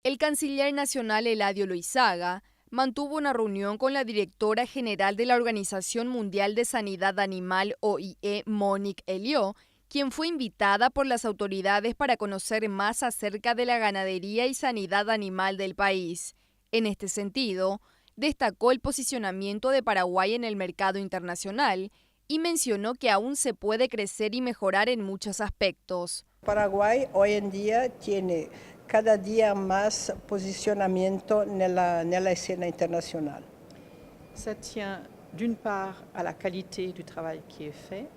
El canciller nacional Eladio Loizaga mantuvo una reunión con la directora general de la Organización Mundial de Sanidad Animal OIE, Monique Elliot, quien fue invitada por las autoridades para conocer más acerca de la ganadería y sanidad animal del país. En este sentido, destacó el posicionamiento de Paraguay en el mercado internacional y mencionó que aún se puede crecer y mejorar en muchos aspectos. Paraguay hoy en día tiene cada día más posicionamiento en la escena internacional. Ça tient d'une part à la qualité du travail qui est fait.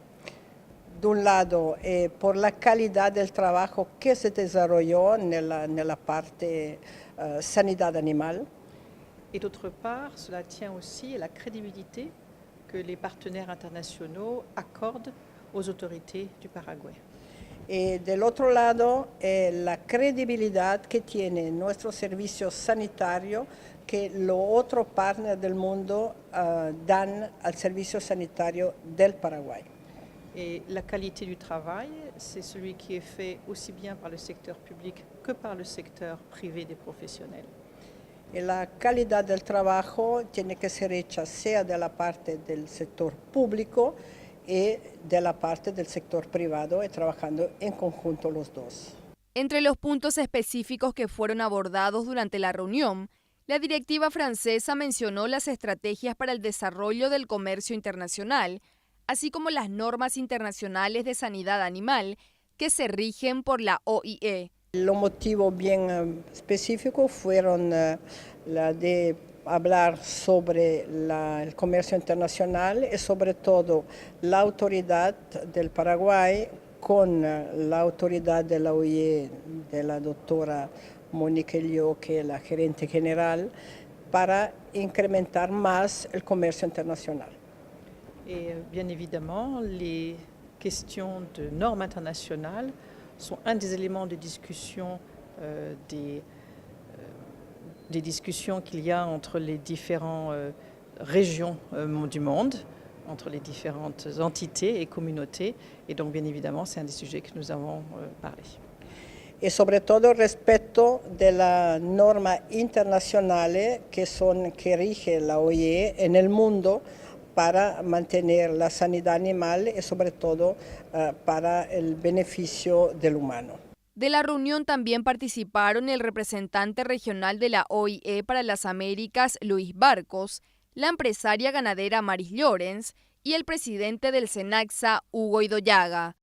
De un lado, por la calidad del trabajo que se desarrolló en la parte sanidad animal. Et d'autre part, cela tient aussi à la crédibilité que les partenaires internationaux accordent aux autorités du Paraguay. Y del otro lado, la credibilidad que tiene nuestro servicio sanitario que los otros partners del mundo dan al servicio sanitario del Paraguay. Et la qualité du travail, c'est celui qui est fait aussi bien par le secteur public que par le secteur privé des professionnels. Y la calidad del trabajo tiene que ser hecha sea de la parte del sector público y de la parte del sector privado, y trabajando en conjunto los dos. Entre los puntos específicos que fueron abordados durante la reunión, la directiva francesa mencionó las estrategias para el desarrollo del comercio internacional, así como las normas internacionales de sanidad animal que se rigen por la OIE. Los motivos bien específicos fueron la de hablar sobre el comercio internacional y sobre todo la autoridad del Paraguay con la autoridad de la OIE, de la doctora Monique Elliot, que es la gerente general, para incrementar más el comercio internacional. Et bien évidemment, les questions de normes internationales sont un des éléments de discussion des discussions qu'il y a entre les différentes régions du monde, entre les différentes entités et communautés. Et donc, bien évidemment, c'est un des sujets que nous avons parlé. Y sobre todo respecto de las normas internacionales que rige la OIE en el mundo para mantener la sanidad animal y sobre todo para el beneficio del humano. De la reunión también participaron el representante regional de la OIE para las Américas, Luis Barcos, la empresaria ganadera Maris Llorens y el presidente del SENACSA, Hugo Idoyaga.